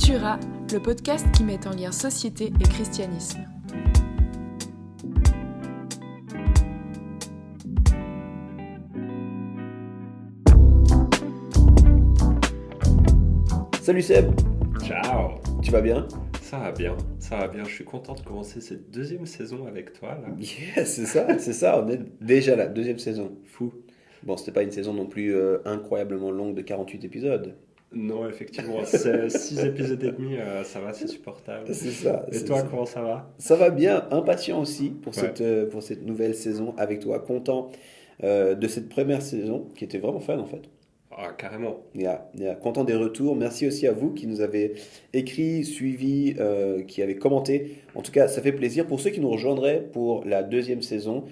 Cultura, le podcast qui met en lien société et christianisme. Salut Seb, Ciao, tu vas bien? ça va bien, je suis content de commencer cette deuxième saison avec toi là. Yes, c'est ça, on est déjà là, deuxième saison. Fou. Bon, c'était pas une saison non plus incroyablement longue de 48 épisodes. Non, effectivement, c'est 6 épisodes et demi, ça va, c'est supportable. C'est ça. Et c'est toi, ça. comment ça va? Ça va bien, impatient aussi Ouais. pour cette nouvelle saison avec toi, content de cette première saison qui était vraiment fun en fait. Ah, carrément. Content des retours. Merci aussi à vous qui nous avez écrit, suivi, qui avez commenté. En tout cas, ça fait plaisir. Pour ceux qui nous rejoindraient pour la deuxième saison,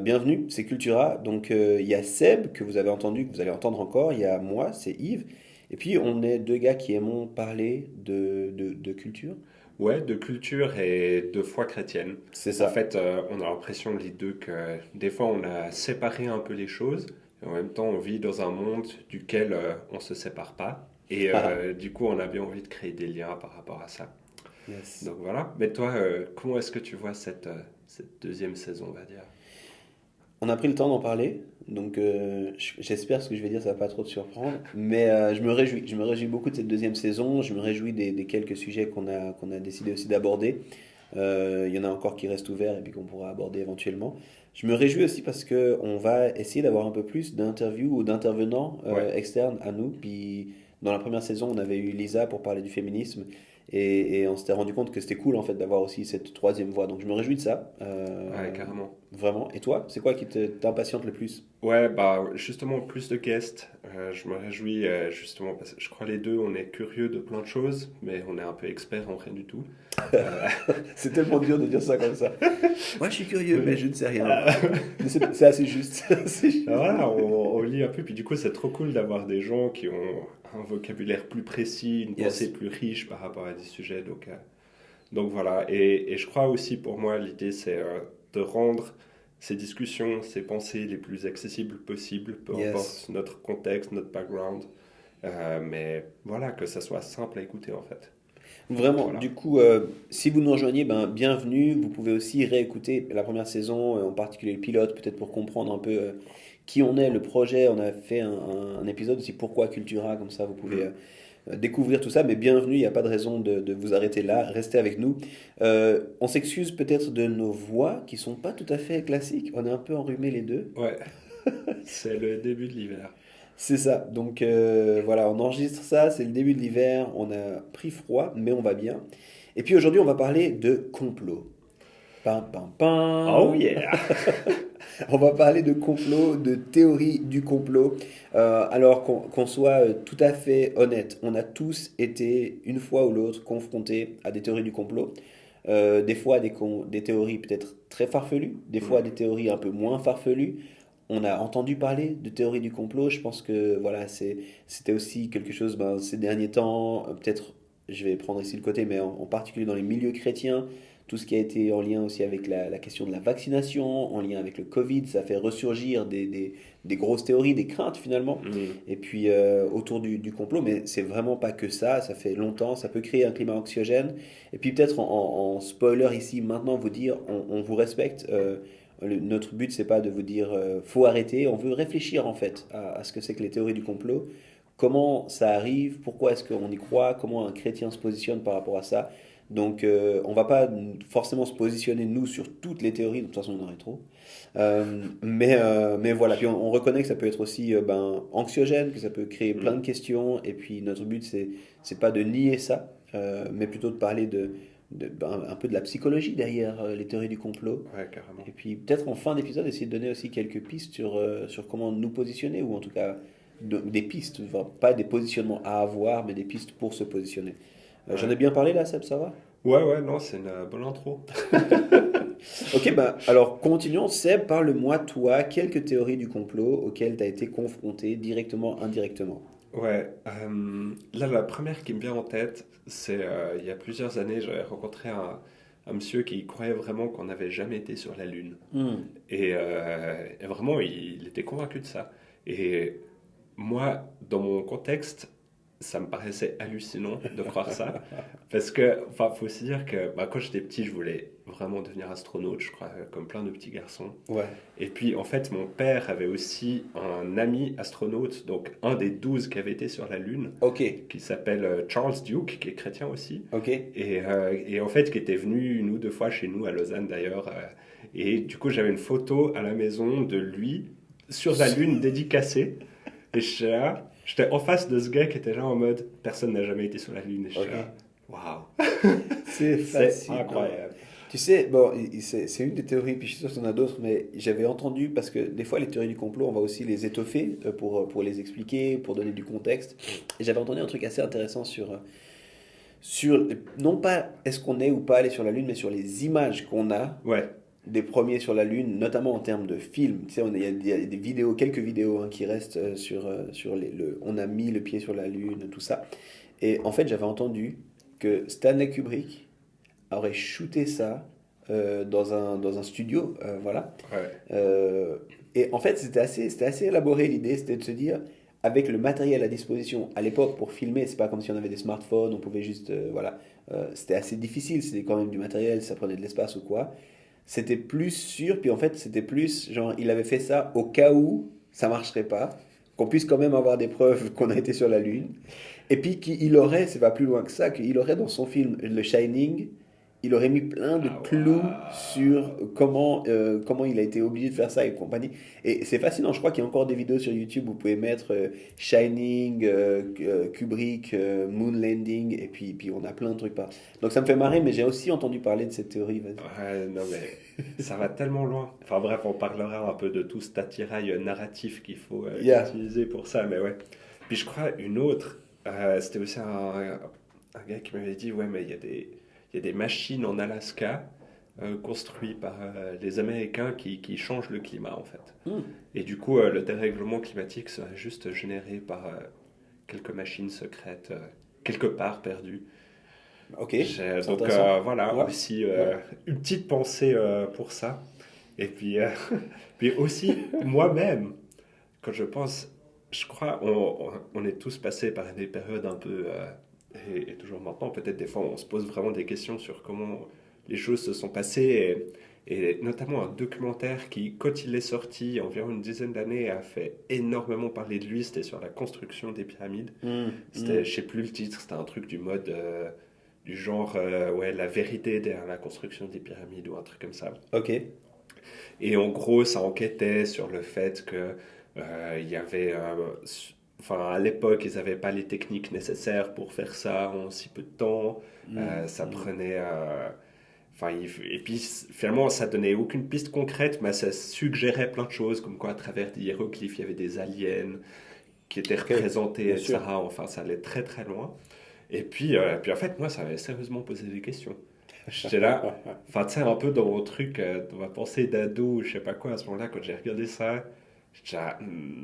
bienvenue, c'est Cultura. Donc, il y a Seb, que vous avez entendu, que vous allez entendre encore. Il y a moi, c'est Yves. Et puis, on est deux gars qui aimons parler de culture. Ouais, de culture et de foi chrétienne. C'est En ça. fait, on a l'impression, les deux, que des fois, on a séparé un peu les choses, et en même temps, on vit dans un monde duquel on ne se sépare pas. Et du coup, on a bien envie de créer des liens par rapport à ça. Yes. Donc voilà. Mais toi, comment est-ce que tu vois cette deuxième saison, on va dire? On a pris le temps d'en parler, donc j'espère ce que je vais dire, ça va pas trop te surprendre, mais je me réjouis beaucoup de cette deuxième saison, je me réjouis des quelques sujets qu'on a décidé aussi d'aborder. Il y en a encore qui restent ouverts et puis qu'on pourra aborder éventuellement. Je me réjouis aussi parce que on va essayer d'avoir un peu plus d'interviews ou d'intervenants Ouais. externes à nous. Puis dans la première saison, on avait eu Lisa pour parler du féminisme et on s'était rendu compte que c'était cool en fait d'avoir aussi cette troisième voix. Donc je me réjouis de ça, Ouais, carrément. vraiment. Et toi, c'est quoi qui t'impatiente le plus? Ouais, bah justement, plus de guests. Je me réjouis justement parce que je crois les deux, on est curieux de plein de choses, mais on est un peu experts en rien du tout. Euh, C'est tellement dur de dire ça comme ça. Moi, je suis curieux, mais je ne sais rien. Mais c'est assez juste. C'est juste. voilà, on lit un peu, puis du coup, c'est trop cool d'avoir des gens qui ont un vocabulaire plus précis, une Yes. pensée plus riche par rapport à des sujets. Donc voilà, et je crois aussi pour moi, l'idée, c'est de rendre ces discussions, ces pensées les plus accessibles possibles, peu Yes. importe notre contexte, notre background. Mais voilà, que ça soit simple à écouter en fait. Donc Vraiment, voilà. du coup, si vous nous rejoignez, ben, bienvenue. Vous pouvez aussi réécouter la première saison, en particulier le pilote, peut-être pour comprendre un peu qui on est, le projet. On a fait un épisode aussi pourquoi Cultura, comme ça vous pouvez Mm. découvrir tout ça. Mais bienvenue, il n'y a pas de raison de vous arrêter là. Restez avec nous. On s'excuse peut-être de nos voix qui sont pas tout à fait classiques. On est un peu enrhumés les deux. Ouais, c'est le début de l'hiver. C'est ça. Donc voilà, on enregistre ça, c'est le début de l'hiver, on a pris froid, mais on va bien. Et puis aujourd'hui, on va parler de complot. Pam, pam, Oh pam. yeah! On va parler de complot, de théorie du complot. Alors qu'on soit tout à fait honnête, on a tous été, une fois ou l'autre, confrontés à des théories du complot. Des fois des théories peut-être très farfelues, des fois des Mm. théories un peu moins farfelues. On a entendu parler de théorie du complot. Je pense que voilà, c'était aussi quelque chose ben, ces derniers temps, peut-être, je vais prendre ici le côté, mais en particulier dans les milieux chrétiens, tout ce qui a été en lien aussi avec la question de la vaccination, en lien avec le Covid, ça fait ressurgir des grosses théories, des craintes finalement. Mm. Et puis autour du complot, mais c'est vraiment pas que ça fait longtemps, ça peut créer un climat anxiogène. Et puis peut-être en spoiler ici, maintenant vous dire, on vous respecte. Notre but, c'est pas de vous dire faut arrêter. On veut réfléchir en fait à ce que c'est que les théories du complot, comment ça arrive, pourquoi est-ce qu'on y croit, comment un chrétien se positionne par rapport à ça. Donc, on va pas forcément se positionner nous sur toutes les théories, de toute façon, on en aurait trop. Mais voilà, puis on reconnaît que ça peut être aussi ben, anxiogène, que ça peut créer plein de Mm. questions. Et puis notre but, c'est pas de nier ça, mais plutôt de parler ben, un peu de la psychologie derrière les théories du complot. Ouais, carrément. Et puis peut-être en fin d'épisode, essayer de donner aussi quelques pistes sur comment nous positionner, ou en tout cas des pistes, enfin, pas des positionnements à avoir, mais des pistes pour se positionner. J'en ai Ouais. bien parlé là, Seb, ça va? Ouais, non, c'est une bonne intro. Ok, bah alors continuons. Seb, parle-moi, toi, quelques théories du complot auxquelles tu as été confronté directement, indirectement. Ouais, là, la première qui me vient en tête, c'est il y a plusieurs années, j'avais rencontré un monsieur qui croyait vraiment qu'on n'avait jamais été sur la Lune. Hmm. Et vraiment, il était convaincu de ça. Et moi, dans mon contexte, ça me paraissait hallucinant de croire ça. Parce que, enfin, faut aussi dire que quand j'étais petit, je voulais vraiment devenir astronaute, je crois, comme plein de petits garçons. Ouais. Et puis, en fait, mon père avait aussi un ami astronaute, donc un des 12 qui avait été sur la Lune, Ok. qui s'appelle Charles Duke, qui est chrétien aussi. Ok. Et en fait, qui était venu 1 ou 2 fois chez nous, à Lausanne d'ailleurs. Et du coup, j'avais une photo à la maison de lui sur la Lune dédicacée. Et j'étais en face de ce gars qui était genre en mode personne n'a jamais été sur la Lune. Et j'étais là, waouh, C'est c'est fascinant. incroyable. Tu sais, bon, c'est une des théories, puis je suis sûr qu'il y en a d'autres, mais j'avais entendu, parce que des fois les théories du complot, on va aussi les étoffer pour les expliquer, pour donner du contexte. Et j'avais entendu un truc assez intéressant sur non pas est-ce qu'on est ou pas allé sur la Lune, mais sur les images qu'on a Ouais, des premiers sur la Lune, notamment en termes de films. Tu sais, il y a des vidéos, quelques vidéos qui restent sur on a mis le pied sur la Lune, tout ça. Et en fait, j'avais entendu que Stanley Kubrick aurait shooté ça dans un studio, voilà. ouais. Et en fait, c'était assez élaboré l'idée, c'était de se dire, avec le matériel à disposition à l'époque pour filmer, c'est pas comme si on avait des smartphones, on pouvait juste, voilà, c'était assez difficile, c'était quand même du matériel, ça prenait de l'espace ou quoi. C'était plus sûr, puis en fait, c'était plus, genre, il avait fait ça au cas où ça marcherait pas, qu'on puisse quand même avoir des preuves qu'on a été sur la Lune. Et puis qu'il aurait, c'est pas plus loin que ça, qu'il aurait dans son film The Shining, il aurait mis plein de Ah, clous waouh. sur comment il a été obligé de faire ça et compagnie. Et c'est fascinant, je crois qu'il y a encore des vidéos sur YouTube où vous pouvez mettre Shining, Kubrick, Moon Landing, et puis on a plein de trucs par. Donc ça me fait marrer, mais j'ai aussi entendu parler de cette théorie. Vas-y. Ouais, non mais ça va tellement loin. Enfin bref, on parlera un peu de tout cet attirail narratif qu'il faut Yeah. utiliser pour ça, mais ouais. Puis je crois une autre, c'était aussi un gars qui m'avait dit, ouais, mais il y a des machines en Alaska construites par les Américains qui changent le climat en fait. Hmm. Et du coup, le dérèglement climatique serait juste généré par quelques machines secrètes quelque part perdues. Ok, c'est Donc intéressant. voilà, Ouais, aussi ouais. une petite pensée pour ça. Et puis, puis aussi, moi-même, quand je pense, je crois, on est tous passés par des périodes un peu, et toujours maintenant, peut-être des fois, on se pose vraiment des questions sur comment les choses se sont passées. Et notamment un documentaire qui, quand il est sorti, il y a environ une dizaine d'années, a fait énormément parler de lui. C'était sur la construction des pyramides. Hmm, C'était, hmm. je sais plus le titre, c'était un truc du mode, du genre, ouais, la vérité derrière la construction des pyramides ou un truc comme ça. Ok. Et en gros, ça enquêtait sur le fait que il y avait, enfin, à l'époque, ils n'avaient pas les techniques nécessaires pour faire ça en si peu de temps. Hmm, Ça hmm. prenait, enfin, et puis finalement, ça donnait aucune piste concrète, mais ça suggérait plein de choses, comme quoi à travers des hiéroglyphes, il y avait des aliens qui étaient Ok, représentés, bien sûr. etc. Enfin, ça allait très très loin. Et puis en fait, moi, ça m'avait sérieusement posé des questions. J'étais là, enfin, tu sais, un peu dans mon truc, dans ma pensée d'ado, ou je sais pas quoi, à ce moment-là, quand j'ai regardé ça, j'étais là,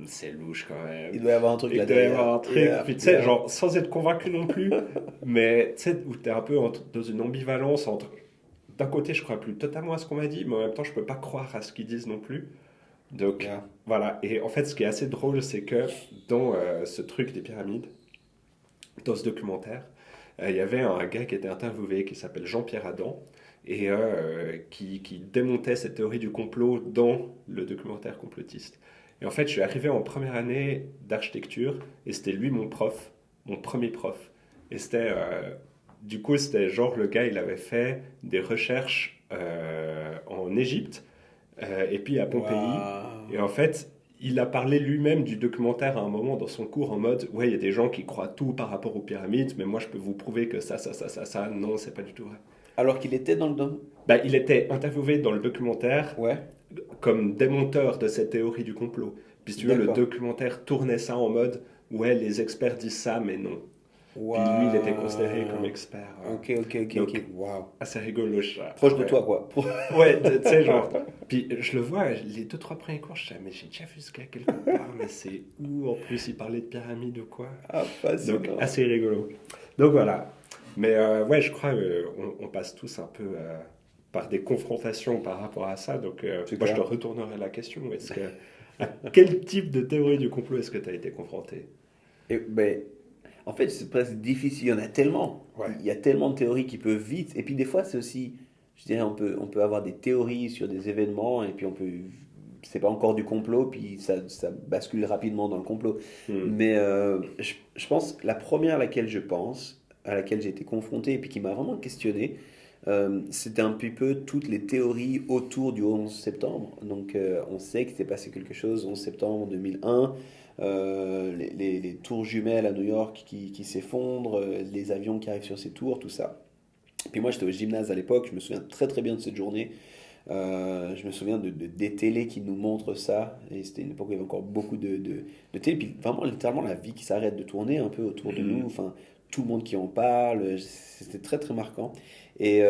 c'est louche quand même. Il doit y avoir un truc là Il doit y derrière. avoir un truc, Yeah, puis tu sais, yeah. genre, sans être convaincu non plus, mais tu sais, où t'es un peu dans une ambivalence entre, d'un côté, je crois plus totalement à ce qu'on m'a dit, mais en même temps, je peux pas croire à ce qu'ils disent non plus. Donc, Yeah. voilà. Et en fait, ce qui est assez drôle, c'est que dans ce truc des pyramides, dans ce documentaire, il y avait un gars qui était interviewé qui s'appelle Jean-Pierre Adam et qui démontait cette théorie du complot dans le documentaire complotiste. Et en fait, je suis arrivé en première année d'architecture et c'était lui mon prof, mon premier prof. Et c'était, du coup, c'était genre le gars, il avait fait des recherches en Égypte et puis à Pompéi. Et Waouh. en fait, il a parlé lui-même du documentaire à un moment dans son cours en mode ouais, il y a des gens qui croient tout par rapport aux pyramides, mais moi je peux vous prouver que ça, non, c'est pas du tout vrai. Alors qu'il était dans le dôme. Bah, il était interviewé dans le documentaire Ouais, comme démonteur de cette théorie du complot. Puis si tu veux, le d'accord. documentaire tournait ça en mode ouais, les experts disent ça, mais non. Puis lui, il était considéré comme Waouh. expert. Ok, ok, ok, ok. Donc, Waouh. assez rigolo ça. Proche de Ouais. toi, quoi. Ouais, tu sais, genre. Puis je le vois, les 2, 3 premiers cours, je disais, mais j'ai déjà vu ce gars quelque part, mais c'est où en plus il parlait de pyramide ou quoi? Ah, Donc fascinant. assez rigolo. Donc voilà. Mais ouais, je crois on passe tous un peu par des confrontations par rapport à ça. Donc C'est moi je te clair. retournerai la question. Est-ce que, à quel type de théorie du complot est-ce que tu as été confronté? Et, ben, En fait, c'est presque difficile. Il y en a tellement. Ouais. Il y a tellement de théories qui peuvent vite. Et puis des fois, c'est aussi, je dirais, on peut avoir des théories sur des événements et puis c'est pas encore du complot, puis ça bascule rapidement dans le complot. Hmm. Mais je pense, la première à laquelle j'ai été confronté et puis qui m'a vraiment questionné, c'était un petit peu toutes les théories autour du 11 septembre. Donc on sait qu'il s'est passé quelque chose 11 septembre 2001, les tours jumelles à New York qui s'effondrent, les avions qui arrivent sur ces tours, tout ça. Puis moi j'étais au gymnase à l'époque, je me souviens très très bien de cette journée. Je me souviens des télés qui nous montrent ça, et c'était une époque où il y avait encore beaucoup de télé, puis vraiment littéralement la vie qui s'arrête de tourner un peu autour de nous, enfin tout le monde qui en parle, c'était très très marquant. Et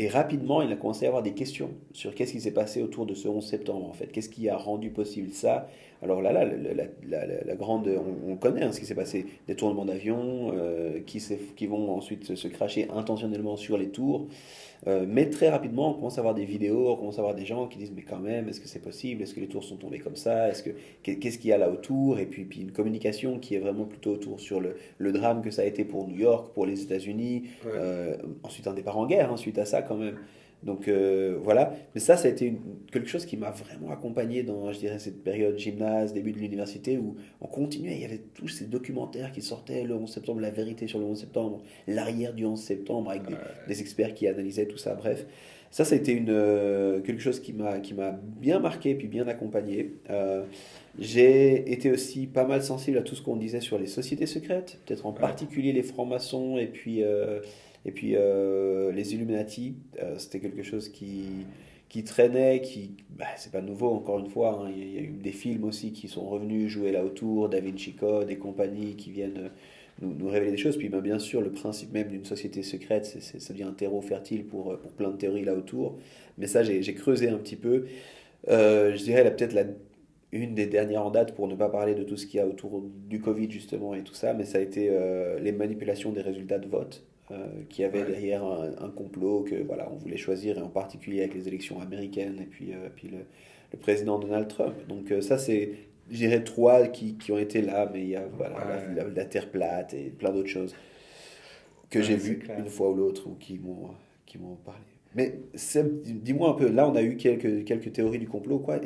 rapidement, il a commencé à y avoir des questions sur qu'est-ce qui s'est passé autour de ce 11 septembre en fait, qu'est-ce qui a rendu possible ça. Alors là, la grande, on connaît ce qui s'est passé, des tournements d'avions qui vont ensuite se cracher intentionnellement sur les tours. Mais très rapidement, on commence à avoir des vidéos, on commence à avoir des gens qui disent mais quand même, est-ce que c'est possible? Est-ce que les tours sont tombées comme ça? Qu'est-ce qu'il y a là autour? Et puis une communication qui est vraiment plutôt autour sur le drame que ça a été pour New York, pour les États-Unis, Ouais. ensuite un départ en guerre, suite à ça quand même. Donc voilà, mais ça a été quelque chose qui m'a vraiment accompagné dans, je dirais, cette période gymnase, début de l'université, où on continuait, il y avait tous ces documentaires qui sortaient, le 11 septembre, la vérité sur le 11 septembre, l'arrière du 11 septembre, avec des experts qui analysaient tout ça, bref. Ça a été quelque chose qui m'a bien marqué, puis bien accompagné. J'ai été aussi pas mal sensible à tout ce qu'on disait sur les sociétés secrètes, peut-être en Ouais. particulier les francs-maçons, et puis les Illuminati. C'était quelque chose qui traînait, c'est pas nouveau encore une fois, hein. Il y a eu des films aussi qui sont revenus jouer là autour, Da Vinci Code et compagnie qui viennent nous révéler des choses. Puis bien sûr, le principe même d'une société secrète, ça devient un terreau fertile pour plein de théories là autour. Mais ça, j'ai creusé un petit peu. Je dirais peut-être une des dernières en date, pour ne pas parler de tout ce qu'il y a autour du Covid justement et tout ça, mais ça a été les manipulations des résultats de vote, qui avait Ouais. derrière un complot que voilà, on voulait choisir, et en particulier avec les élections américaines et puis le président Donald Trump. Donc ça c'est, je dirais, trois qui ont été là, mais il y a voilà, Ouais. la Terre plate et plein d'autres choses que j'ai Ouais, c'est vues clair. une fois ou l'autre ou qui m'ont parlé. Mais Seb, dis-moi un peu, là on a eu quelques théories du complot, quoi.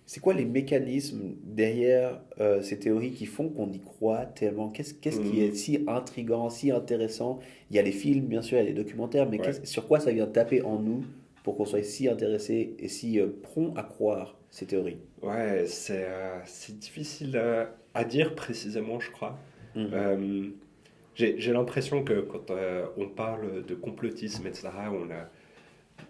C'est quoi les mécanismes derrière ces théories qui font qu'on y croit tellement? Qu'est-ce qui est Hmm. si intriguant, si intéressant? Il y a les films, bien sûr, il y a les documentaires, mais Ouais. sur quoi ça vient taper en nous pour qu'on soit si intéressé et si prompt à croire ces théories? Ouais, c'est difficile à dire précisément, je crois. Mhm. Euh, j'ai l'impression que quand on parle de complotisme, etc.,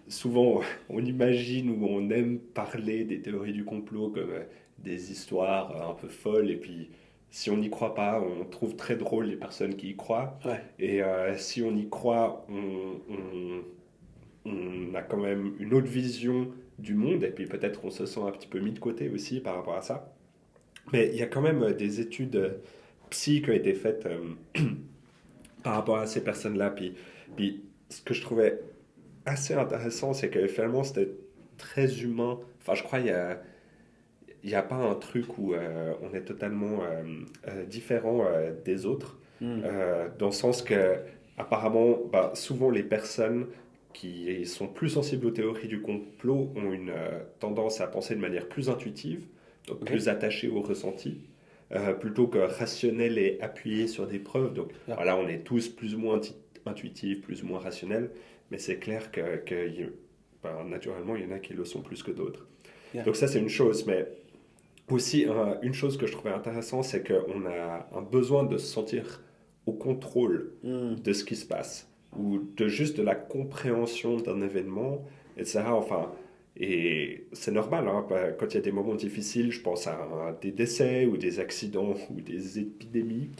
souvent on imagine ou on aime parler des théories du complot comme des histoires un peu folles, et puis si on n'y croit pas, on trouve très drôle les personnes qui y croient. Ouais, Et si on y croit, on a quand même une autre vision du monde, et puis peut-être on se sent un petit peu mis de côté aussi par rapport à ça. Mais il y a quand même des études psy qui ont été faites par rapport à ces personnes-là. Puis ce que je trouvais assez intéressant, c'est que finalement c'était très humain. Enfin, je crois il y a pas un truc où on est totalement différent des autres, mhm. dans le sens que apparemment, bah, souvent les personnes qui sont plus sensibles aux théories du complot ont une tendance à penser de manière plus intuitive, donc Ok. plus attachée au ressenti, plutôt que rationnelle et appuyée sur des preuves. Donc Ah, voilà, on est tous plus ou moins intuitifs, plus ou moins rationnels, mais c'est clair ben, naturellement, il y en a qui le sont plus que d'autres. yeah. Donc ça, c'est une chose, mais aussi une chose que je trouvais intéressante, c'est qu'on a un besoin de se sentir au contrôle Mhm. de ce qui se passe, ou de juste de la compréhension d'un événement, etc. Enfin, et c'est normal, hein, quand il y a des moments difficiles, je pense à des décès ou des accidents ou des épidémies,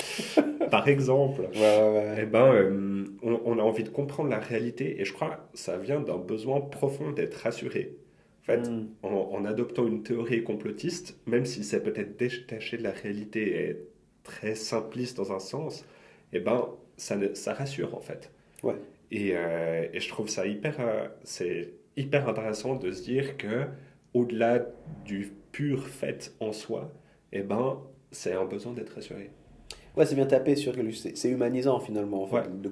par exemple. Ouais, ouais, ouais. Eh ben, on a envie de comprendre la réalité, et je crois que ça vient d'un besoin profond d'être rassuré. En fait, Mhm. en adoptant une théorie complotiste, même si c'est peut-être détaché de la réalité et très simpliste dans un sens, eh ben, ça rassure en fait. Ouais. Et je trouve ça c'est hyper intéressant de se dire que au-delà du pur fait en soi, eh ben, c'est un besoin d'être rassuré. Ouais, c'est bien tapé sur que c'est humanisant finalement, en fait, Ouais. de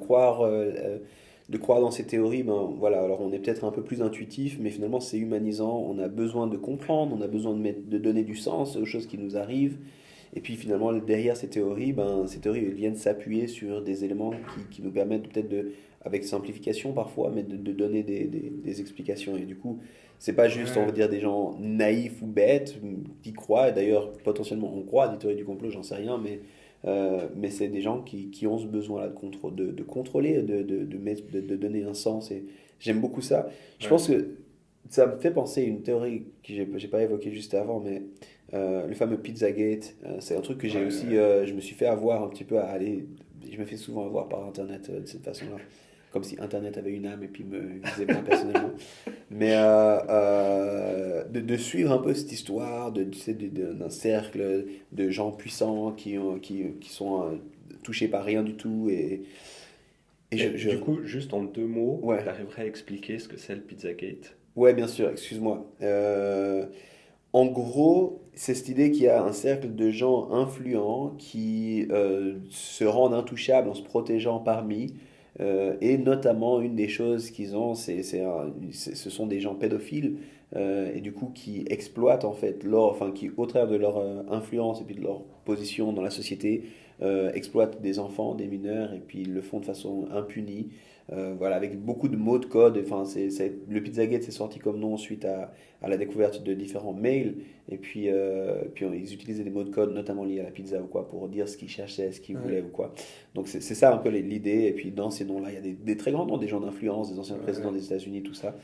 croire dans ces théories. Ben voilà, alors on est peut-être un peu plus intuitif, mais finalement c'est humanisant. On a besoin de comprendre, on a besoin de donner du sens aux choses qui nous arrivent. Et puis finalement derrière ces théories viennent s'appuyer sur des éléments qui nous permettent peut-être avec simplification parfois, mais de donner des explications. Et du coup, c'est pas juste, on va Ouais. dire, des gens naïfs ou bêtes qui croient. Et d'ailleurs, potentiellement, on croit à des théories du complot, j'en sais rien, mais c'est des gens qui ont ce besoin-là de contrôler, de donner un sens. Et j'aime beaucoup ça. Je Ouais. pense que ça me fait penser à une théorie que j'ai pas évoquée juste avant, mais le fameux Pizzagate, c'est un truc que j'ai Ouais, aussi, ouais. je me suis fait avoir un petit peu à aller, je me fais souvent avoir par Internet de cette façon-là. Comme si Internet avait une âme et puis me visait moi personnellement. Mais de suivre un peu cette histoire tu sais, d'un cercle de gens puissants qui sont touchés par rien du tout. Et Et du coup, juste en 2 mots, ouais, t'arriverais à expliquer ce que c'est le Pizzagate? ouais, bien sûr, excuse-moi. En gros, c'est cette idée qu'il y a un cercle de gens influents qui se rendent intouchables en se protégeant parmi. Et notamment, une des choses qu'ils ont, ce sont des gens pédophiles et du coup qui exploitent en fait enfin qui au travers de leur influence et puis de leur position dans la société, exploitent des enfants, des mineurs et puis ils le font de façon impunie. Voilà, avec beaucoup de mots de code. Enfin, le Pizzagate s'est sorti comme nom suite à la découverte de différents mails. Et puis ils utilisaient des mots de code, notamment liés à la pizza ou quoi, pour dire ce qu'ils cherchaient, ce qu'ils Ouais, voulaient ou quoi. Donc c'est ça un peu l'idée. Et puis dans ces noms-là, il y a des très grands noms, des gens d'influence, des anciens présidents ouais, des États-Unis, tout ça.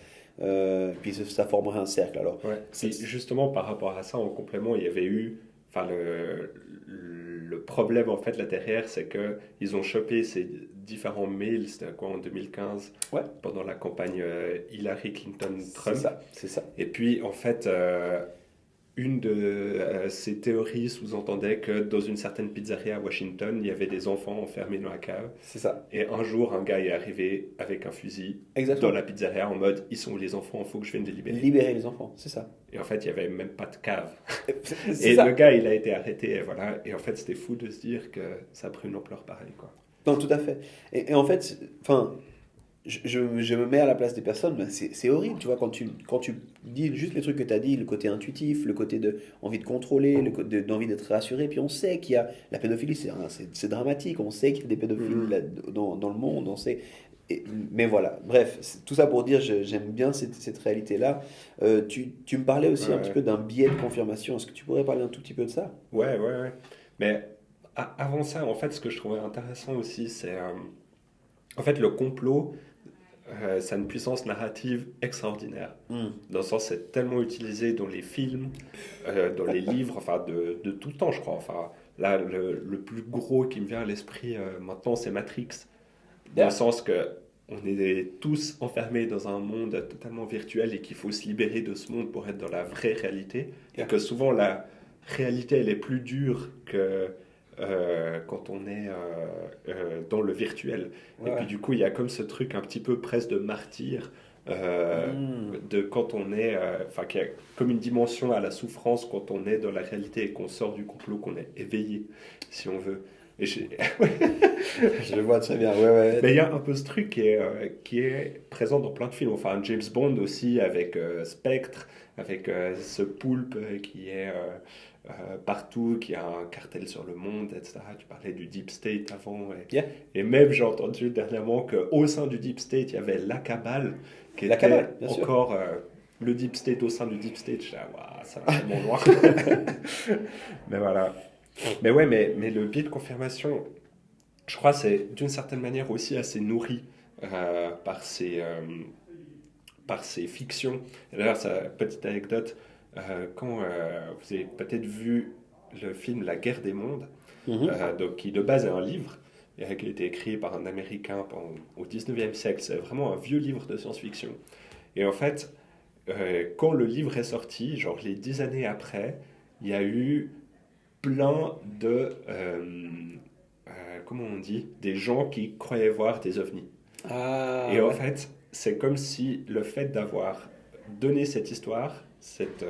Puis ça formerait un cercle. Alors, ouais. c'est- Puis justement, par rapport à ça, en complément, il y avait eu, enfin, le problème en fait là derrière, c'est que ils ont chopé ces différents mails, c'était quoi en 2015, ouais, pendant la campagne Hillary c'est Clinton-Trump. ça, c'est ça. Et puis, en fait, une de ces théories sous-entendait que dans une certaine pizzeria à Washington, il y avait des enfants enfermés dans la cave. C'est ça. Et un jour, un gars est arrivé avec un fusil dans Exactement. la pizzeria en mode ils sont où les enfants, il faut que je vienne les libérer. Libérer les enfants, c'est ça. Et en fait, il n'y avait même pas de cave. C'est Et le ça. gars, il a été arrêté, et voilà. Et en fait, c'était fou de se dire que ça a pris une ampleur pareille, quoi. Non, tout à fait. Et en fait, enfin, je me mets à la place des personnes, ben c'est horrible, tu vois, quand tu dis juste les trucs que tu as dit, le côté intuitif, le côté de envie de contrôler, d'envie d'être rassuré, puis on sait qu'il y a la pédophilie, c'est dramatique, on sait qu'il y a des pédophiles Mhm. dans le monde, on sait. Mais voilà, bref, tout ça pour dire, j'aime bien cette réalité-là. Tu me parlais aussi un petit Ouais, peu d'un biais de confirmation, est-ce que tu pourrais parler un tout petit peu de ça? ouais. Mais avant ça, en fait, ce que je trouvais intéressant aussi, c'est en fait le complot. Ça a une puissance narrative extraordinaire. Hmm. Dans le sens, c'est tellement utilisé dans les films, dans les livres, enfin de tout le temps, je crois. Enfin, là, le plus gros qui me vient à l'esprit maintenant, c'est Matrix. Dans le Yeah. sens que on est tous enfermés dans un monde totalement virtuel et qu'il faut se libérer de ce monde pour être dans la vraie réalité. Et Yeah. que souvent, la réalité, elle est plus dure que quand on est dans le virtuel. Ouais, Et puis ouais. du coup, il y a comme ce truc un petit peu presque de martyr, Hmm. de quand on est, enfin, qu'il y a comme une dimension à la souffrance quand on est dans la réalité et qu'on sort du complot, qu'on est éveillé, si on veut. Et Je le vois très bien, ouais, ouais. mais il y a un peu ce truc qui est présent dans plein de films. Enfin, James Bond aussi, avec Spectre, avec ce poulpe qui est partout, qui a un cartel sur le monde, etc. Tu parlais du Deep State avant. Yeah. Et même, j'ai entendu dernièrement qu'au sein du Deep State, il y avait la cabale, qui La était cabale, bien sûr. encore le Deep State au sein du Deep State. Je dis, ah, waouh, ça va tellement loin. Mais voilà. Mais ouais, mais le biais de confirmation, je crois que c'est d'une certaine manière aussi assez nourri par ces fictions. Et d'ailleurs, petite anecdote, quand vous avez peut-être vu le film La Guerre des Mondes, Mhm. donc, qui de base est un livre, qui a été écrit par un Américain au 19e siècle, c'est vraiment un vieux livre de science-fiction. Et en fait, quand le livre est sorti, genre les 10 années après, il y a eu plein de, comment on dit, des gens qui croyaient voir des ovnis. Et Ah en ouais. fait, c'est comme si le fait d'avoir donné cette histoire, cet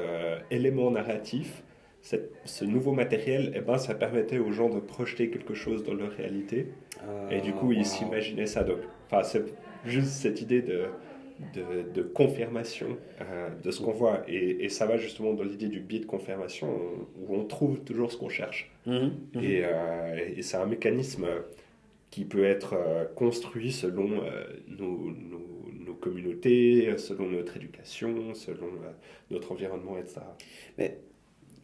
élément narratif, ce nouveau matériel, eh ben, ça permettait aux gens de projeter quelque chose dans leur réalité. Et du coup, ils s'imaginaient ça. Donc, enfin, c'est juste cette idée de confirmation de ce qu'on voit. Et ça va justement dans l'idée du biais de confirmation, où on trouve toujours ce qu'on cherche. Et c'est un mécanisme qui peut être construit selon nos communautés, selon notre éducation, selon notre environnement, etc. Mais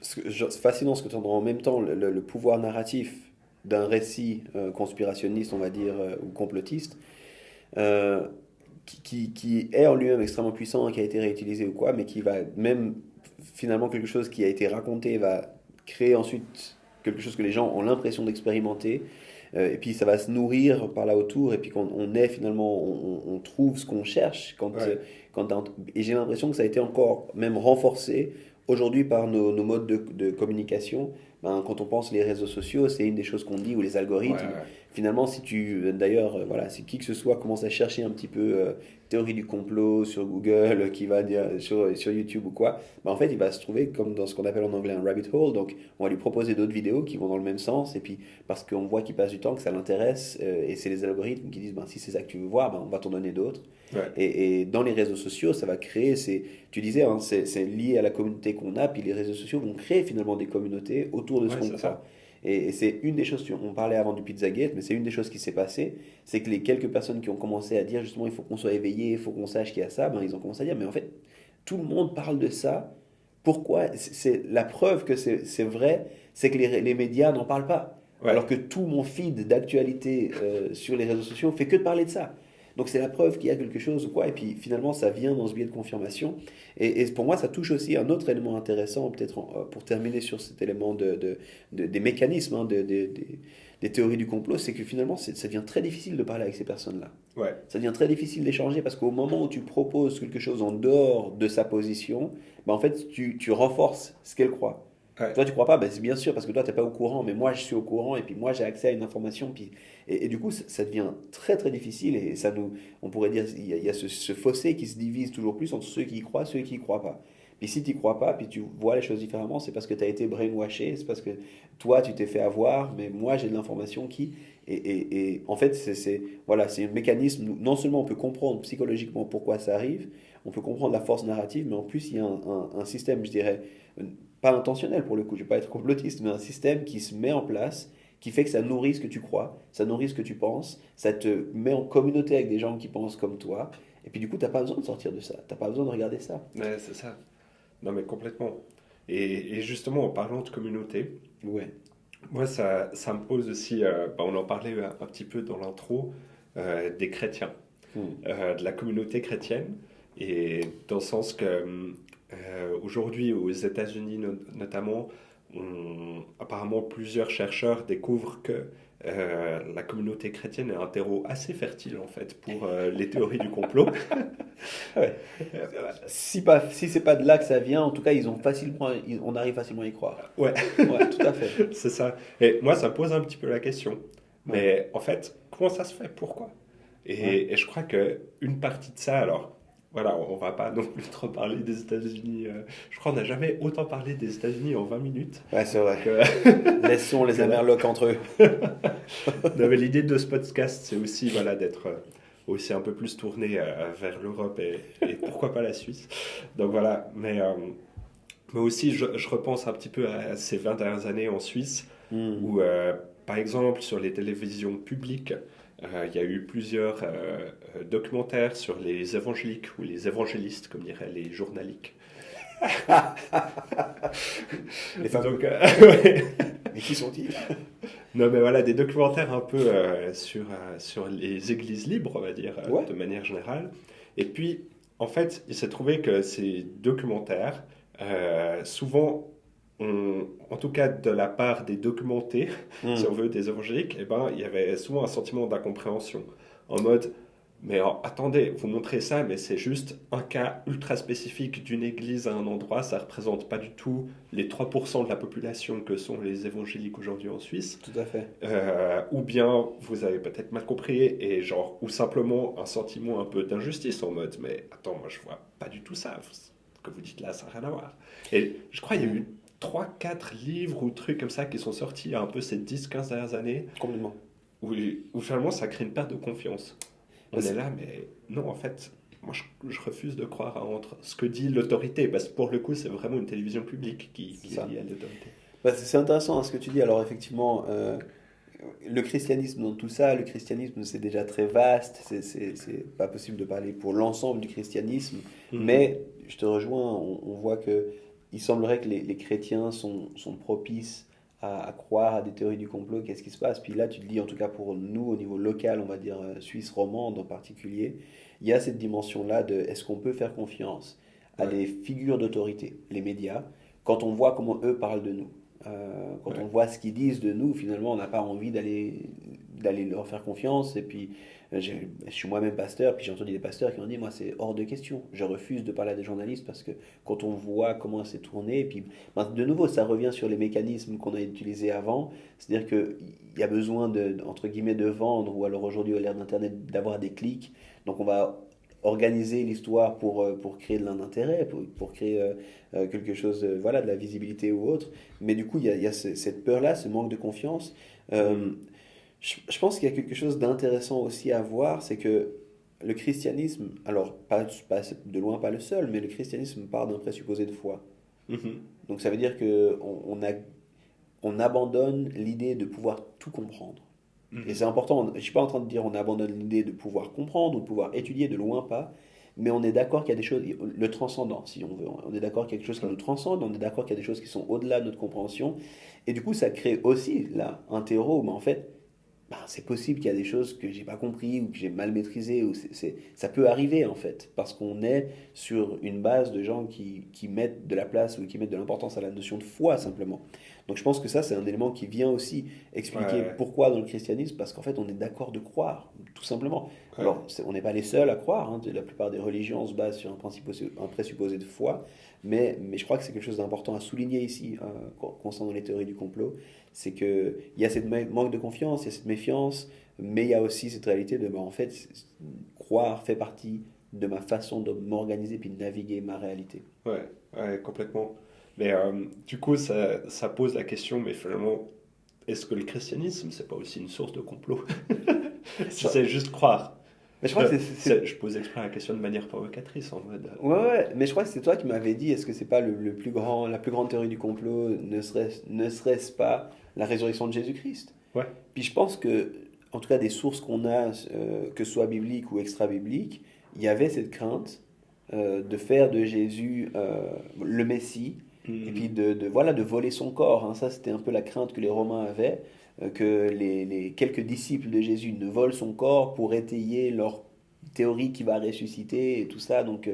c'est fascinant ce que tu entends en même temps, le pouvoir narratif d'un récit conspirationniste, on va dire, ou complotiste, euh, qui est en lui-même extrêmement puissant, qui a été réutilisé ou quoi, mais qui va même finalement quelque chose qui a été raconté va créer ensuite quelque chose que les gens ont l'impression d'expérimenter. Et puis ça va se nourrir par là autour, et puis quand on est finalement, on trouve ce qu'on cherche. Et j'ai l'impression que ça a été encore même renforcé aujourd'hui par nos modes de communication. Ben, quand on pense les réseaux sociaux, c'est une des choses qu'on dit, ou les algorithmes. Finalement, d'ailleurs, voilà, si qui que ce soit commence à chercher un petit peu théorie du complot sur Google, qui va dire sur YouTube ou quoi, ben, en fait, il va se trouver comme dans ce qu'on appelle en anglais un rabbit hole. Donc, on va lui proposer d'autres vidéos qui vont dans le même sens, et puis parce qu'on voit qu'il passe du temps, que ça l'intéresse, et c'est les algorithmes qui disent, ben, si c'est ça que tu veux voir, ben, on va t'en donner d'autres. Et dans les réseaux sociaux, ça va créer, tu disais, hein, c'est lié à la communauté qu'on a, puis les réseaux sociaux vont créer finalement des communautés autour de ce qu'on croit. Et c'est une des choses, on parlait avant du Pizzagate, mais c'est une des choses qui s'est passée, c'est que les quelques personnes qui ont commencé à dire justement il faut qu'on soit éveillé, il faut qu'on sache qu'il y a ça, ben, ils ont commencé à dire mais en fait tout le monde parle de ça, pourquoi? C'est la preuve que c'est vrai, c'est que les médias n'en parlent pas. Alors que tout mon feed d'actualité sur les réseaux sociaux fait que de parler de ça. Donc c'est la preuve qu'il y a quelque chose ou quoi, et puis finalement ça vient dans ce biais de confirmation. Et pour moi ça touche aussi un autre élément intéressant, peut-être pour terminer sur cet élément des mécanismes, hein, des théories du complot, c'est que finalement ça devient très difficile de parler avec ces personnes-là. Ça devient très difficile d'échanger parce qu'au moment où tu proposes quelque chose en dehors de sa position, ben en fait tu renforces ce qu'elle croit. Toi, tu crois pas, ben c'est bien sûr parce que toi, tu n'es pas au courant, mais moi, je suis au courant et puis moi, j'ai accès à une information. Puis, et du coup, ça devient très très difficile et on pourrait dire, il y a ce fossé qui se divise toujours plus entre ceux qui y croient et ceux qui y croient pas. Puis si tu n'y crois pas, puis tu vois les choses différemment, c'est parce que tu as été brainwashé, c'est parce que toi, tu t'es fait avoir, mais moi, j'ai de l'information qui... Et en fait, voilà, c'est un mécanisme, non seulement on peut comprendre psychologiquement pourquoi ça arrive, on peut comprendre la force narrative, mais en plus, il y a un système, je dirais, pas intentionnel pour le coup, je ne vais pas être complotiste, mais un système qui se met en place, qui fait que ça nourrit ce que tu crois, ça nourrit ce que tu penses, ça te met en communauté avec des gens qui pensent comme toi, et puis du coup, tu n'as pas besoin de sortir de ça, tu n'as pas besoin de regarder ça. Ouais, c'est ça. Non, mais complètement. Et justement, en parlant de communauté, moi, ça me pose aussi, on en parlait un petit peu dans l'intro, des chrétiens, de la communauté chrétienne, et dans le sens que aujourd'hui, aux États-Unis notamment, apparemment plusieurs chercheurs découvrent que la communauté chrétienne est un terreau assez fertile en fait pour les théories du complot. Si c'est pas de là que ça vient, en tout cas, on arrive facilement à y croire. Ouais, tout à fait. C'est ça. Et moi, ça me pose un petit peu la question. Mais en fait, comment ça se fait? Pourquoi? Et je crois qu'une partie de ça, alors, voilà, on va pas non plus trop parler des États-Unis. Je crois qu'on n'a jamais autant parlé des États-Unis en 20 minutes. Ouais, c'est vrai. Laissons les Amerlocs entre eux. Non, mais l'idée de ce podcast, c'est aussi voilà, d'être aussi un peu plus tourné vers l'Europe et pourquoi pas la Suisse. Donc voilà, mais aussi je repense un petit peu à ces 20 dernières années en Suisse, où par exemple sur les télévisions publiques, il y a eu plusieurs documentaires sur les évangéliques ou les évangélistes, comme diraient les journaliques. Les femmes. Donc, Mais qui sont-ils? Non, mais voilà, des documentaires un peu sur les églises libres, on va dire, de manière générale. Et puis, en fait, il s'est trouvé que ces documentaires, souvent, en tout cas de la part des documentés, si on veut, des évangéliques, eh ben, il y avait souvent un sentiment d'incompréhension. En mode, mais attendez, vous montrez ça, mais c'est juste un cas ultra spécifique d'une église à un endroit, ça ne représente pas du tout les 3% de la population que sont les évangéliques aujourd'hui en Suisse. Tout à fait. Ou bien vous avez peut-être mal compris, ou simplement un sentiment un peu d'injustice en mode, mais attends, moi je vois pas du tout ça, ce que vous dites là, ça n'a rien à voir. Et je crois qu'il y a eu 3-4 livres ou trucs comme ça qui sont sortis il y a un peu ces 10-15 dernières années, Complètement. où finalement ça crée une perte de confiance. On Parce- est là, mais non, en fait, moi je refuse de croire entre ce que dit l'autorité, parce que pour le coup, c'est vraiment une télévision publique qui C'est ça. est liée à l'autorité. C'est intéressant, hein, ce que tu dis. Alors effectivement, le christianisme dans tout ça, le christianisme c'est déjà très vaste, c'est pas possible de parler pour l'ensemble du christianisme, mais je te rejoins, on voit que il semblerait que les chrétiens sont propices à croire à des théories du complot, qu'est-ce qui se passe. Puis là tu te dis, en tout cas pour nous au niveau local, on va dire suisse romande en particulier, il y a cette dimension-là de est-ce qu'on peut faire confiance à Ouais. des figures d'autorité, les médias, quand on voit comment eux parlent de nous. Quand Ouais. on voit ce qu'ils disent de nous, finalement, on n'a pas envie d'aller leur faire confiance. Et puis, je suis moi-même pasteur, puis j'ai entendu des pasteurs qui ont dit, moi, c'est hors de question. Je refuse de parler à des journalistes parce que quand on voit comment c'est tourné, et puis, de nouveau, ça revient sur les mécanismes qu'on a utilisés avant. C'est-à-dire qu'il y a besoin entre guillemets, de vendre, ou alors aujourd'hui, à l'ère d'Internet, d'avoir des clics. Donc, on va organiser l'histoire pour créer de l'intérêt, pour créer quelque chose, voilà, de la visibilité ou autre. Mais du coup, il y a cette peur-là, ce manque de confiance. Euh, je pense qu'il y a quelque chose d'intéressant aussi à voir, c'est que le christianisme, alors pas de loin pas le seul, mais le christianisme part d'un présupposé de foi. Mhm. Donc ça veut dire que on abandonne l'idée de pouvoir tout comprendre. Et Mhm. c'est important, je ne suis pas en train de dire on abandonne l'idée de pouvoir comprendre ou de pouvoir étudier, de loin pas, mais on est d'accord qu'il y a des choses, le transcendant si on veut, on est d'accord qu'il y a quelque chose qui nous transcende, on est d'accord qu'il y a des choses qui sont au-delà de notre compréhension, et du coup ça crée aussi là un terreau, mais en fait c'est possible qu'il y a des choses que j'ai pas compris ou que j'ai mal maîtrisées, ou ça peut arriver en fait, parce qu'on est sur une base de gens qui mettent de la place ou qui mettent de l'importance à la notion de foi simplement. Donc je pense que ça c'est un élément qui vient aussi Ouais, expliquer ouais, pourquoi dans le christianisme, parce qu'en fait on est d'accord de croire, tout simplement. ouais. Alors on n'est pas les seuls à croire, hein, la plupart des religions se basent sur un présupposé de foi, mais je crois que c'est quelque chose d'important à souligner ici, concernant les théories du complot, c'est qu'il y a cette manque de confiance, il y a cette méfiance, mais il y a aussi cette réalité de, en fait, croire fait partie de ma façon de m'organiser puis de naviguer ma réalité. Ouais, ouais, complètement. Mais du coup, ça pose la question, mais finalement, est-ce que le christianisme, c'est pas aussi une source de complot? Si c'est juste croire. Mais je crois que Je pose exprès la question de manière provocatrice, en mode. Ouais, ouais, mais je crois que c'est toi qui m'avais dit, est-ce que c'est pas la plus grande théorie du complot, ne serait-ce pas la résurrection de Jésus-Christ? Ouais. Puis je pense que, en tout cas des sources qu'on a, que ce soit bibliques ou extra-bibliques, il y avait cette crainte de faire de Jésus le Messie, et puis voilà, de voler son corps, hein. Ça, c'était un peu la crainte que les Romains avaient, que les quelques disciples de Jésus ne volent son corps pour étayer leur théorie qui va ressusciter et tout ça. Donc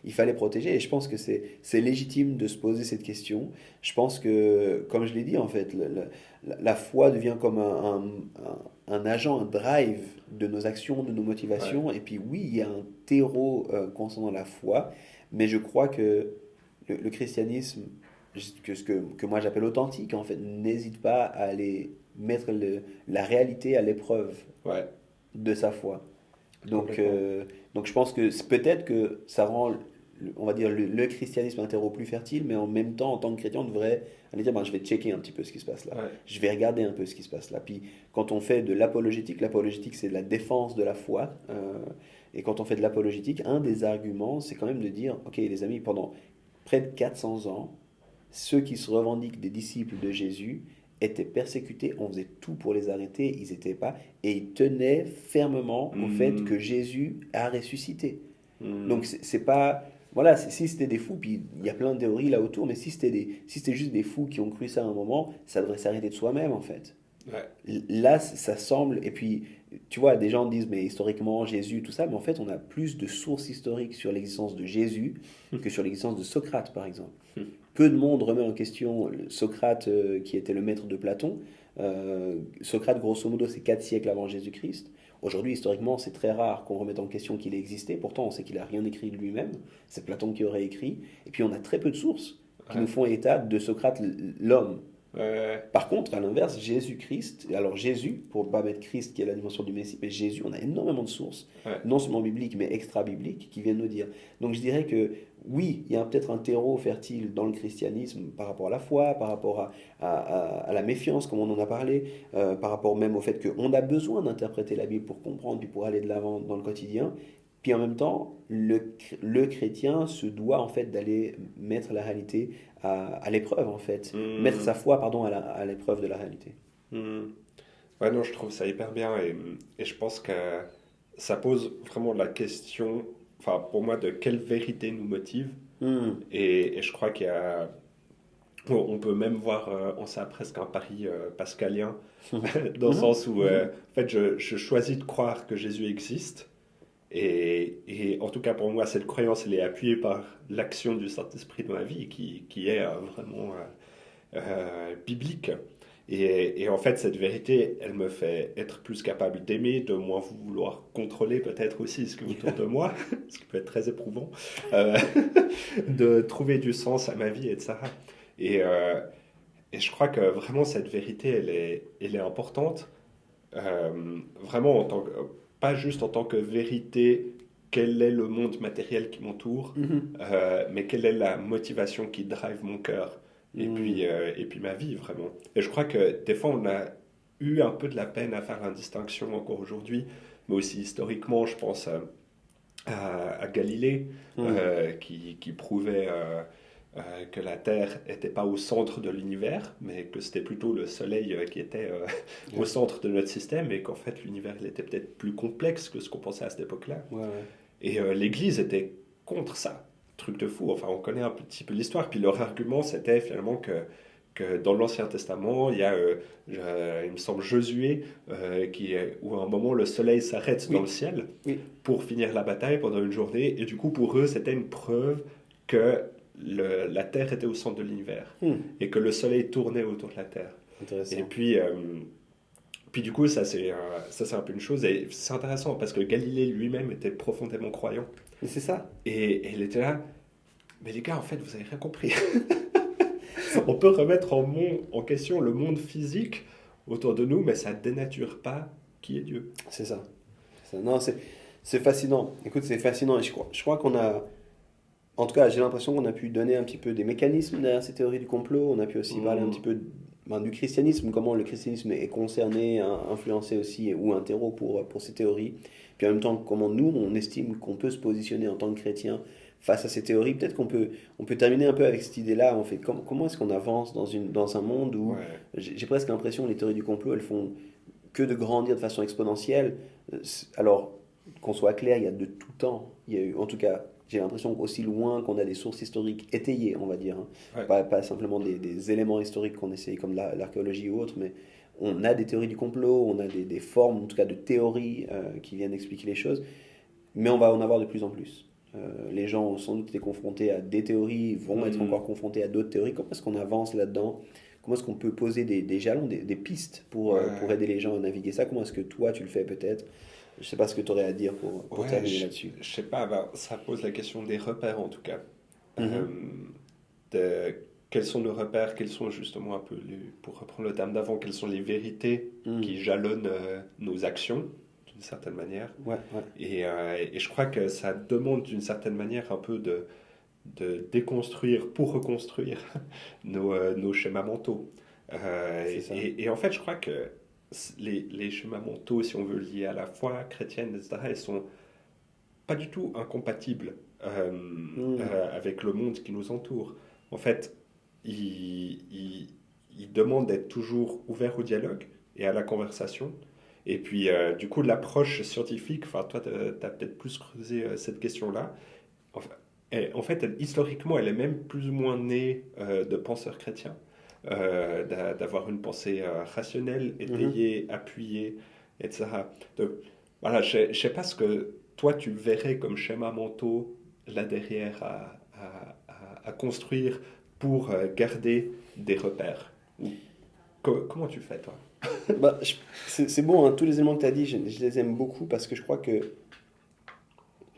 il fallait protéger. Et je pense que c'est légitime de se poser cette question. Je pense que, comme je l'ai dit, en fait, la foi devient comme un agent, un drive de nos actions, de nos motivations. Ouais. Et puis oui, il y a un terreau concernant la foi, mais je crois que le christianisme, que moi j'appelle authentique, en fait, n'hésite pas à aller mettre la réalité à l'épreuve Ouais, de sa foi. Donc, complètement. donc je pense que peut-être que ça rend, on va dire, le christianisme un terreau plus fertile, mais en même temps, en tant que chrétien, on devrait aller dire, ben, je vais checker un petit peu ce qui se passe là. Ouais, Je vais regarder un peu ce qui se passe là. Puis quand on fait de l'apologétique c'est la défense de la foi. Et quand on fait de l'apologétique, un des arguments, c'est quand même de dire, ok les amis, pendant près de 400 ans, ceux qui se revendiquent des disciples de Jésus étaient persécutés, on faisait tout pour les arrêter, ils n'étaient pas, et ils tenaient fermement au fait que Jésus a ressuscité. Donc c'est pas, voilà, si c'était des fous, puis il y a plein de théories là autour, mais si c'était juste des fous qui ont cru ça à un moment, ça devrait s'arrêter de soi-même en fait. ouais, Là, ça semble, et puis tu vois, des gens disent, mais historiquement, Jésus, tout ça, mais en fait, on a plus de sources historiques sur l'existence de Jésus que sur l'existence de Socrate, par exemple. Peu de monde remet en question Socrate, qui était le maître de Platon. Socrate, grosso modo, c'est 4 siècles avant Jésus-Christ. Aujourd'hui, historiquement, c'est très rare qu'on remette en question qu'il ait existé. Pourtant, on sait qu'il n'a rien écrit de lui-même. C'est Platon qui aurait écrit. Et puis, on a très peu de sources qui ouais, nous font état de Socrate, l'homme. ouais, Par contre, à l'inverse, Jésus-Christ, alors Jésus, pour ne pas mettre Christ qui est la dimension du Messie, mais Jésus, on a énormément de sources, ouais, non seulement bibliques, mais extra-bibliques, qui viennent nous dire. Donc je dirais que oui, il y a peut-être un terreau fertile dans le christianisme par rapport à la foi, par rapport à la méfiance, comme on en a parlé, par rapport même au fait qu'on a besoin d'interpréter la Bible pour comprendre, puis pour aller de l'avant dans le quotidien. Puis en même temps, le chrétien se doit en fait d'aller mettre la réalité à l'épreuve, en fait. Mettre sa foi, pardon, à l'épreuve de la réalité. Hmm. Ouais, non, je trouve ça hyper bien et je pense que ça pose vraiment la question, enfin pour moi, de quelle vérité nous motive. Hmm. Et je crois qu'il y a, on peut même voir en ça presque un pari pascalien, dans le Mhm. sens où en fait je choisis de croire que Jésus existe. Et en tout cas pour moi, cette croyance, elle est appuyée par l'action du Saint-Esprit dans ma vie qui est vraiment biblique. Et en fait, cette vérité, elle me fait être plus capable d'aimer, de moins vouloir contrôler peut-être aussi ce qui est autour de moi, ce qui peut être très éprouvant, euh, de trouver du sens à ma vie, etc. Et, euh, et je crois que vraiment cette vérité, elle est importante, vraiment pas juste en tant que vérité, quel est le monde matériel qui m'entoure, Mhm. mais quelle est la motivation qui drive mon cœur Hmm. et puis ma vie vraiment. Et je crois que des fois on a eu un peu de la peine à faire la distinction encore aujourd'hui, mais aussi historiquement, je pense à Galilée Hmm. qui prouvait que la Terre n'était pas au centre de l'univers, mais que c'était plutôt le Soleil qui était au Ouais, centre de notre système et qu'en fait l'univers il était peut-être plus complexe que ce qu'on pensait à cette époque-là. ouais, ouais. Et l'Église était contre ça. Truc de fou. Enfin, on connaît un petit peu l'histoire. Puis leur argument, c'était finalement que dans l'Ancien Testament, il y a, il me semble, Josué, où à un moment le soleil s'arrête dans le Oui, ciel oui. pour finir la bataille pendant une journée. Et du coup, pour eux, c'était une preuve que la Terre était au centre de l'univers Hmm. et que le soleil tournait autour de la Terre. Et Intéressant. puis du coup, ça c'est un peu une chose. Et c'est intéressant parce que Galilée lui-même était profondément croyant. Mais c'est ça. Et elle était là, mais les gars, en fait, vous avez rien compris. On peut remettre en question le monde physique autour de nous, mais ça ne dénature pas qui est Dieu. C'est ça. C'est ça. Non, c'est fascinant. Écoute, c'est fascinant. Et je crois qu'on a, en tout cas, j'ai l'impression qu'on a pu donner un petit peu des mécanismes derrière ces théories du complot. On a pu aussi parler un petit Hmm, peu du christianisme, comment le christianisme est concerné, influencé aussi, ou un terreau pour ces théories. Puis en même temps, comment nous, on estime qu'on peut se positionner en tant que chrétien face à ces théories. Peut-être on peut terminer un peu avec cette idée-là. En fait, comment est-ce qu'on avance dans un monde où ouais. j'ai presque l'impression que les théories du complot, elles font que de grandir de façon exponentielle. Alors, qu'on soit clair, il y a de tout temps. Il y a eu, en tout cas, j'ai l'impression qu'aussi loin qu'on a des sources historiques étayées, on va dire, hein. Ouais. Pas simplement des éléments historiques qu'on essaye, comme l'archéologie ou autre, mais on a des théories du complot, on a des formes, en tout cas de théories qui viennent expliquer les choses, mais on va en avoir de plus en plus. Les gens ont sans doute été confrontés à des théories, vont être Hmm, encore confrontés à d'autres théories. Comment est-ce qu'on avance là-dedans? Comment est-ce qu'on peut poser des jalons, des pistes pour ouais. aider les gens à naviguer ça? Comment est-ce que toi tu le fais peut-être? Je sais pas ce que tu aurais à dire pour Ouais, terminer là-dessus. je sais pas, bah, ça pose la question des repères en tout cas. Euh, Mhm. de, quels sont nos repères, quels sont justement un peu, pour reprendre le terme d'avant, quelles sont les vérités qui Mhm. jalonnent nos actions d'une certaine manière. Ouais, ouais. Et je crois que ça demande d'une certaine manière un peu de déconstruire pour reconstruire nos schémas mentaux. C'est ça. Et en fait, je crois que les schémas mentaux, si on veut lier à la foi chrétienne, etc., ils sont pas du tout incompatibles Mhm. avec le monde qui nous entoure. En fait, ils demandent d'être toujours ouverts au dialogue et à la conversation. Et puis, du coup, l'approche scientifique, enfin, toi, tu as peut-être plus creusé cette question-là. Enfin, en fait, historiquement, elle est même plus ou moins née de penseurs chrétiens, d'avoir une pensée rationnelle, Mhm. étayée, appuyée, etc. Donc, voilà, je ne sais pas ce que toi, tu verrais comme schéma mentaux là derrière à construire pour garder des repères. Ou, comment tu fais, toi? Bah, c'est bon, hein, tous les éléments que tu as dit, je les aime beaucoup parce que je crois que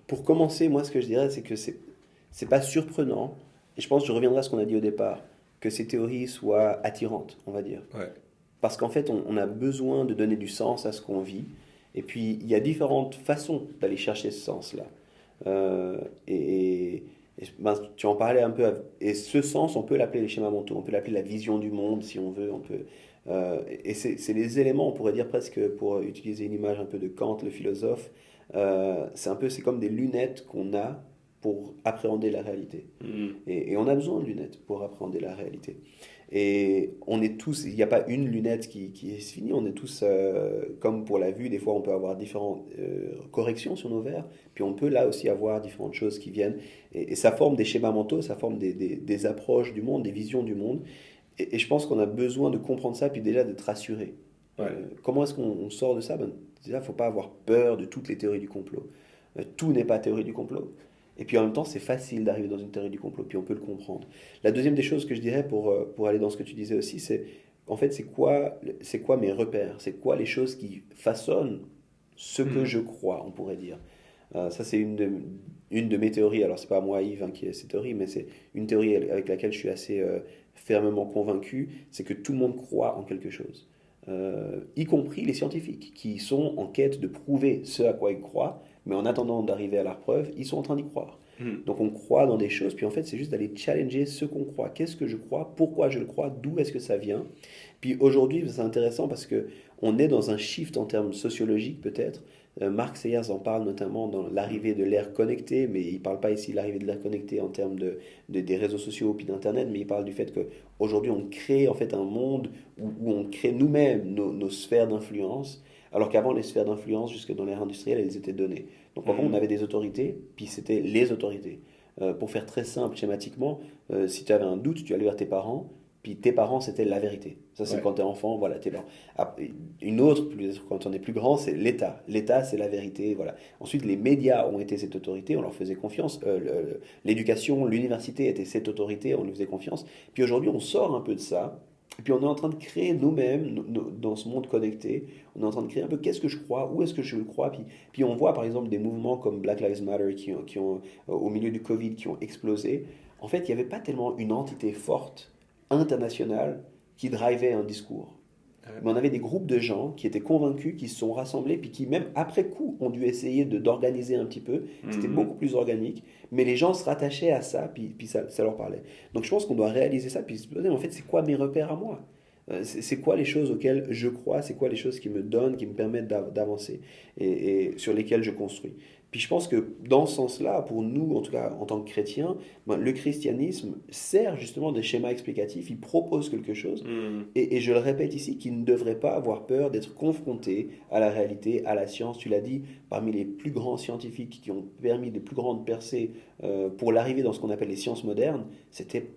pour commencer, moi ce que je dirais, c'est que c'est pas surprenant, et je pense que je reviendrai à ce qu'on a dit au départ, que ces théories soient attirantes, on va dire. Ouais. Parce qu'en fait, on a besoin de donner du sens à ce qu'on vit. Et puis, il y a différentes façons d'aller chercher ce sens-là. Euh, et, Et, tu en parlais un peu, et ce sens, on peut l'appeler les schémas mentaux, on peut l'appeler la vision du monde si on veut, et c'est les éléments, on pourrait dire presque, pour utiliser une image un peu de Kant, le philosophe, c'est comme des lunettes qu'on a pour appréhender la réalité. Et on a besoin de lunettes pour appréhender la réalité. Et on est tous, il n'y a pas une lunette qui est finie, on est tous, comme pour la vue, des fois on peut avoir différentes corrections sur nos verres, puis on peut là aussi avoir différentes choses qui viennent, et ça forme des schémas mentaux, ça forme des approches du monde, des visions du monde, et je pense qu'on a besoin de comprendre ça, puis déjà d'être rassuré. Ouais. Comment est-ce qu'on sort de ça? Déjà, il ne faut pas avoir peur de toutes les théories du complot. Tout n'est pas théorie du complot. Et puis en même temps, c'est facile d'arriver dans une théorie du complot, puis on peut le comprendre. La deuxième des choses que je dirais pour aller dans ce que tu disais aussi, c'est en fait, c'est quoi mes repères? C'est quoi les choses qui façonnent ce que je crois, on pourrait dire. Ça, c'est une de mes théories. Alors, c'est pas moi, Yves, hein, qui ai cette théorie, mais c'est une théorie avec laquelle je suis assez fermement convaincu, c'est que tout le monde croit en quelque chose. Y compris les scientifiques, qui sont en quête de prouver ce à quoi ils croient, mais en attendant d'arriver à la preuve, ils sont en train d'y croire. Donc on croit dans des choses, puis en fait c'est juste d'aller challenger ce qu'on croit. Qu'est-ce que je crois? Pourquoi je le crois? D'où est-ce que ça vient? Puis aujourd'hui c'est intéressant parce que on est dans un shift en termes sociologiques peut-être. Mark Sayers en parle notamment dans l'arrivée de l'ère connectée, mais il ne parle pas ici de l'arrivée de l'ère connectée en termes des réseaux sociaux puis d'Internet, mais il parle du fait qu'aujourd'hui on crée en fait un monde où on crée nous-mêmes nos sphères d'influence, alors qu'avant les sphères d'influence, jusque dans l'ère industrielle, elles étaient données. Donc avant on avait des autorités, puis c'était les autorités. Pour faire très simple, schématiquement, si tu avais un doute, tu allais vers tes parents, puis tes parents, c'était la vérité. Ça, c'est quand tu es enfant, voilà, tes parents. Une autre, quand on est plus grand, c'est l'État. L'État, c'est la vérité, voilà. Ensuite, les médias ont été cette autorité, on leur faisait confiance. L'éducation, l'université était cette autorité, on lui faisait confiance. Puis aujourd'hui, on sort un peu de ça. Et puis on est en train de créer nous-mêmes, dans ce monde connecté, on est en train de créer un peu qu'est-ce que je crois, où est-ce que je le crois. Puis on voit par exemple des mouvements comme Black Lives Matter au milieu du Covid, qui ont explosé. En fait, il n'y avait pas tellement une entité forte internationale qui drivait un discours. Mais on avait des groupes de gens qui étaient convaincus, qui se sont rassemblés, puis qui même après coup ont dû essayer d'organiser un petit peu. C'était beaucoup plus organique, mais les gens se rattachaient à ça, puis ça leur parlait. Donc je pense qu'on doit réaliser ça, puis se poser, en fait, c'est quoi mes repères à moi? C'est quoi les choses auxquelles je crois? C'est quoi les choses qui me donnent, qui me permettent d'avancer et sur lesquelles je construis? Puis je pense que dans ce sens-là, pour nous, en tout cas en tant que chrétiens, le christianisme sert justement des schémas explicatifs, il propose quelque chose, et je le répète ici, qu'il ne devrait pas avoir peur d'être confronté à la réalité, à la science. Tu l'as dit, parmi les plus grands scientifiques qui ont permis les plus grandes percées pour l'arrivée dans ce qu'on appelle les sciences modernes, c'était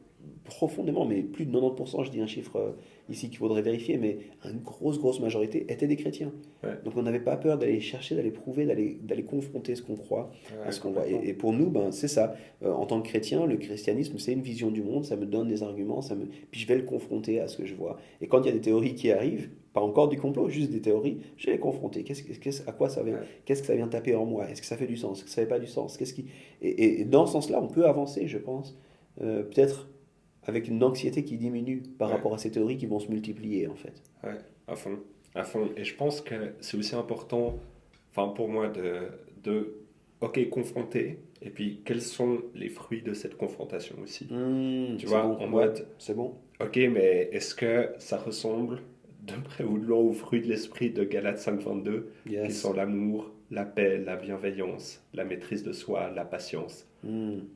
profondément, mais plus de 90%, je dis un chiffre ici qu'il faudrait vérifier, mais une grosse majorité étaient des chrétiens. Ouais. Donc on n'avait pas peur d'aller chercher, d'aller prouver, d'aller confronter ce qu'on croit à ce qu'on voit. Et pour nous, c'est ça. En tant que chrétien, le christianisme, c'est une vision du monde, ça me donne des arguments, puis je vais le confronter à ce que je vois. Et quand il y a des théories qui arrivent, pas encore du complot, juste des théories, je vais les confronter. À quoi ça vient? Qu'est-ce que ça vient taper en moi? Est-ce que ça fait du sens? Est-ce que ça fait pas du sens? Et dans ce sens-là, on peut avancer, je pense, peut-être avec une anxiété qui diminue par rapport à ces théories qui vont se multiplier, en fait. Ouais, à fond, à fond. Et je pense que c'est aussi important, enfin pour moi, ok, confronter, et puis quels sont les fruits de cette confrontation aussi. Tu vois, bon. en mode, c'est bon. ok, mais est-ce que ça ressemble de près ou de loin aux fruits de l'esprit de Galates 5.22, qui sont l'amour, la paix, la bienveillance, la maîtrise de soi, la patience.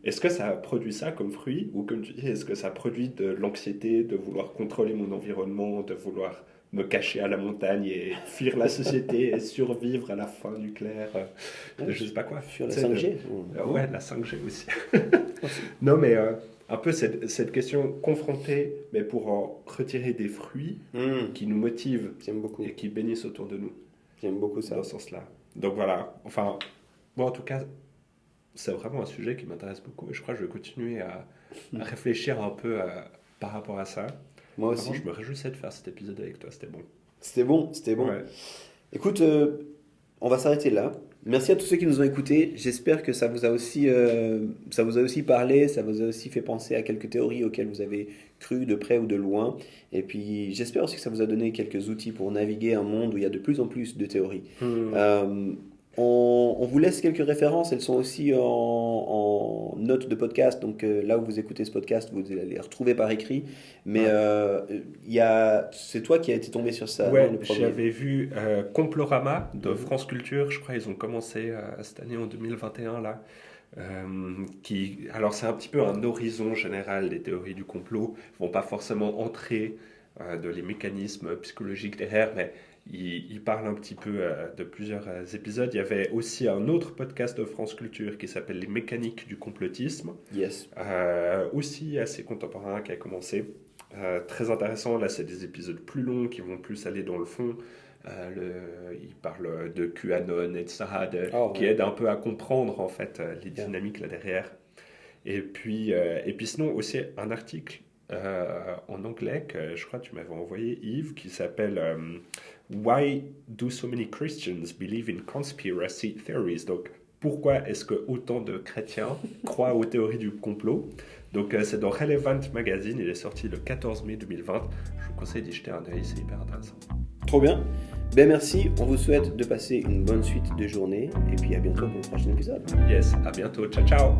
Est-ce que ça produit ça comme fruit, ou comme tu dis, est-ce que ça produit de l'anxiété, de vouloir contrôler mon environnement, de vouloir me cacher à la montagne et fuir la société et survivre à la fin nucléaire, je sais pas quoi. Fuir la 5G. Ouais, la 5G aussi. Non, mais un peu cette question confrontée, mais pour en retirer des fruits qui nous motivent et qui bénissent autour de nous. J'aime beaucoup ça. Dans ce sens-là. Donc voilà, enfin, moi en tout cas, c'est vraiment un sujet qui m'intéresse beaucoup et je crois que je vais continuer à réfléchir un peu par rapport à ça. Moi aussi. Vraiment, je me réjouissais de faire cet épisode avec toi, c'était bon. C'était bon. Ouais. Écoute, on va s'arrêter là. Merci à tous ceux qui nous ont écoutés. J'espère que ça vous a aussi parlé, ça vous a aussi fait penser à quelques théories auxquelles vous avez cru de près ou de loin. Et puis j'espère aussi que ça vous a donné quelques outils pour naviguer un monde où il y a de plus en plus de théories. On vous laisse quelques références, elles sont aussi en notes de podcast, donc là où vous écoutez ce podcast, vous allez les retrouver par écrit. Mais c'est toi qui as été tombé sur ça, Ouais, non, le premier. j'avais vu Complorama de France Culture, je crois ils ont commencé cette année en 2021 là. Alors c'est un petit peu un horizon général des théories du complot, ils vont pas forcément entrer de les mécanismes psychologiques derrière, mais ils parlent un petit peu de plusieurs épisodes. Il y avait aussi un autre podcast de France Culture qui s'appelle Les mécaniques du complotisme, Yes. aussi assez contemporain, qui a commencé. Très intéressant, là c'est des épisodes plus longs qui vont plus aller dans le fond. Il parle de QAnon, etc., qui aide un peu à comprendre en fait les dynamiques là derrière. Et puis sinon aussi un article en anglais que je crois que tu m'avais envoyé, Yves, qui s'appelle Why do so many Christians believe in conspiracy theories? Donc pourquoi est-ce que autant de chrétiens croient aux théories du complot? Donc c'est dans Relevant Magazine, il est sorti le 14 mai 2020. Je vous conseille d'y jeter un œil, c'est hyper intéressant. Trop bien. Ben merci, on vous souhaite de passer une bonne suite de journée et puis à bientôt pour le prochain épisode. Yes, à bientôt, ciao ciao.